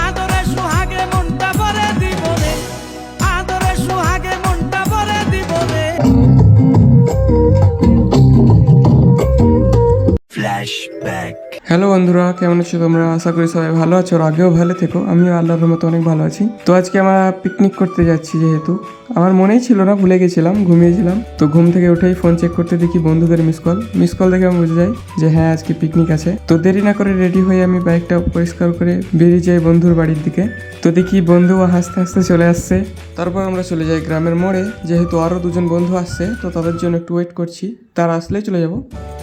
আদরে সুহাগে মনটা ভরে দিব রে, আদরে সুহাগে মনটা ভরে দিব রে। ফ্ল্যাশব্যাক। হ্যালো বন্ধুরা, কেমন আছো তোমরা? আশা করি সবাই ভালো আছো আর আগেও ভালো থেকো। আমিও আল্লাহর রহমতে অনেক ভালো আছি। তো আজকে আমরা পিকনিক করতে যাচ্ছি, যেহেতু আমার মনেই ছিল না, ভুলে গেছিলাম, ঘুমিয়েছিলাম। তো ঘুম থেকে উঠেই ফোন চেক করতে দেখি বন্ধুদের মিস কল দেখে আমি বুঝে যাই যে হ্যাঁ, আজকে পিকনিক আছে। তো দেরি না করে রেডি হয়ে আমি বাইকটা পরিষ্কার করে বেরিয়ে যাই বন্ধুর বাড়ির দিকে। তো দেখি বন্ধু হাসতে হাসতে চলে আসছে। তারপর আমরা চলে যাই গ্রামের মোড়ে, যেহেতু আরও দুজন বন্ধু আসছে, তো তাদের জন্য একটু ওয়েট করছি, তারা আসলেই চলে যাব।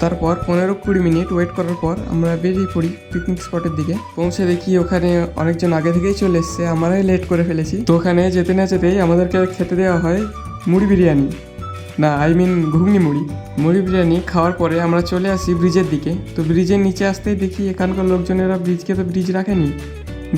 তারপর 15-20 মিনিট ওয়েট করার পর আমরা বেরিয়ে পড়ি পিকনিক স্পটের দিকে। পৌঁছে দেখি ওখানে অনেকজন আগে থেকেই চলে এসছে, আমরাই লেট করে ফেলেছি। তো ওখানে যেতে না যেতেই আমাদেরকে খেতে দেওয়া হয় মুড়ি বিরিয়ানি, না ঘুগনি মুড়ি বিরিয়ানি খাওয়ার পরে আমরা চলে আসি ব্রিজের দিকে। তো ব্রিজের নিচে আসতেই দেখি এখানকার লোকজনেরা ব্রিজকে তো ব্রিজ রাখেনি,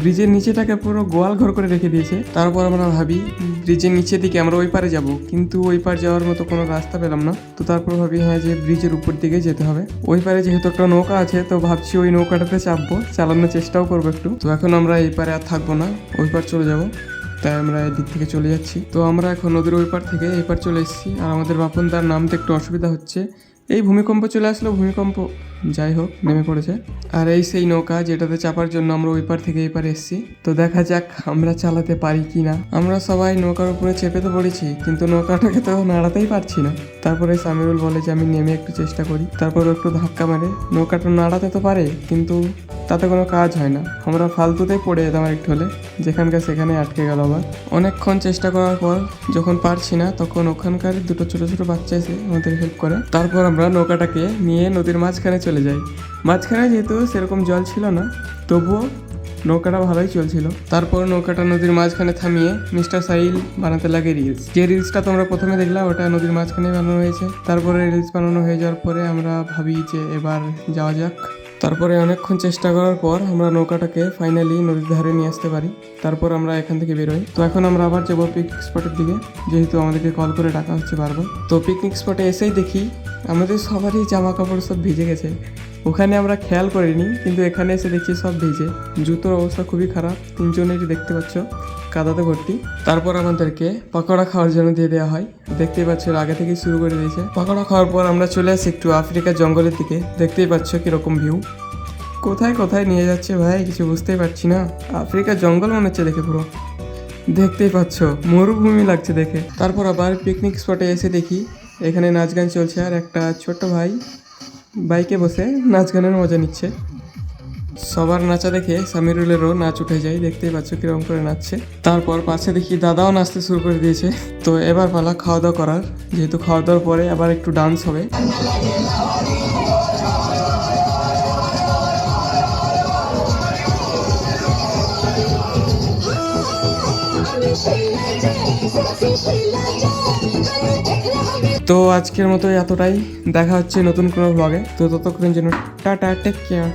ব্রিজের নিচেটাকে পুরো গোয়াল ঘর করে রেখে দিয়েছে। তারপর আমরা ভাবি ব্রিজের নিচের দিকে আমরা ওই পারে যাব, কিন্তু ওই পার যাওয়ার মতো কোনো রাস্তা পেলাম না। তো তারপর ভাবি হ্যাঁ, যে ব্রিজের উপর দিকে যেতে হবে। ওই পারে যেহেতু একটা নৌকা আছে, তো ভাবছি ওই নৌকাটাতে চাপবো, চালানোর চেষ্টাও করবো একটু। তো এখন আমরা এই পারে আর থাকবো না, ওই পার চলে যাব, তাই আমরা এদিক থেকে চলে যাচ্ছি। তো আমরা এখন নদীর ওই পার থেকে এই পার চলে এসেছি। আর আমাদের বাপনদার নামতে একটু অসুবিধা হচ্ছে, এই ভূমিকম্প চলে আসলো, ভূমিকম্প যাই হোক নেমে পড়েছে। আর এই সেই নৌকা যেটাতে চাপার জন্য আমরা ওই পার থেকে এই পারে এসেছি। তো দেখা যাক আমরা চালাতে পারি কি না। আমরা সবাই নৌকার উপরে চেপে তো পড়েছি, কিন্তু নৌকাটাকে তো নাড়াতেই পারছি না। তারপরে সামিরুল বলে যে আমি নেমে একটু চেষ্টা করি। তারপর একটু ধাক্কা মারে, নৌকাটা নাড়াতে তো পারে, কিন্তু তাতে কোনো কাজ হয় না। আমরা ফালতুতেই পড়ে যেতাম একটু হলে, যেখানকার সেখানে আটকে গেল। আবার অনেকক্ষণ চেষ্টা করার পর যখন পারছি না, তখন ওখানকার দুটো ছোট ছোট বাচ্চা এসে আমাদের হেল্প করে। তারপর আমরা নৌকাটাকে নিয়ে নদীর মাঝখানে চলে যাই। মাঝখানে যেহেতু সেরকম জল ছিল না, তবুও নৌকাটা ভালোই চলছিল। তারপর নৌকাটা নদীর মাঝখানে থামিয়ে মিস্টার সাহিল বানাতে লাগে রিলস। যে রিলসটা তোমরা প্রথমে দেখলা, ওটা নদীর মাঝখানে বানানো হয়েছে। তারপরে রিলস বানানো হয়ে যাওয়ার পরে আমরা ভাবি যে এবার যাওয়া যাক। তারপরে অনেকক্ষণ চেষ্টা করার পর আমরা নৌকাটাকে ফাইনালি নদীর ধারে নিয়ে আসতে পারি। তারপর আমরা এখান থেকে বেরোই। তো এখন আমরা আবার যাবো পিকনিক স্পটের দিকে, যেহেতু আমাদেরকে কল করে ডাকা হচ্ছে বারবার। তো পিকনিক স্পটে এসেই দেখি আমাদের সবারই জামা কাপড় সব ভিজে গেছে। ওখানে আমরা খেয়াল করিনি, কিন্তু এখানে এসে দেখছি সব ভিজে। জুতোর অবস্থা খুবই খারাপ, তিনজনেরই দেখতে পাচ্ছ কাদাতে ভর্তি। তারপর আমাদেরকে পকোড়া খাওয়ার জন্য দিয়ে দেওয়া হয়, দেখতেই পাচ্ছ আগে থেকেই শুরু করে দিয়েছে। পকোড়া খাওয়ার পর আমরা চলে আসি একটু আফ্রিকার জঙ্গলের দিকে। দেখতেই পাচ্ছ কিরকম ভিউ, কোথায় কোথায় নিয়ে যাচ্ছে ভাই কিছু বুঝতেই পারছি না। আফ্রিকার জঙ্গল মনে হচ্ছে দেখে, পুরো দেখতেই পাচ্ছ মরুভূমি লাগছে দেখে। তারপর আবার পিকনিক স্পটে এসে দেখি এখানে নাচ গান চলছে, আর একটা ছোট্ট ভাই বাইকে বসে নাচ গানের মজা নিচ্ছে। সবার নাচা দেখে সামিরুলেরও নাচ উঠে যায়, দেখতেই পাচ্ছ কিরকম করে নাচছে। তারপর পাশে দেখি দাদাও নাচতে শুরু করে দিয়েছে। তো এবার পালা খাওয়া দাওয়া করার, যেহেতু খাওয়া দাওয়ার পরে আবার একটু ডান্স হবে। তো আজকের মতো এতটাই, দেখা হচ্ছে নতুন কোনো ব্লগে। তো ততক্ষণের জন্য টাটা, টেক কেয়ার।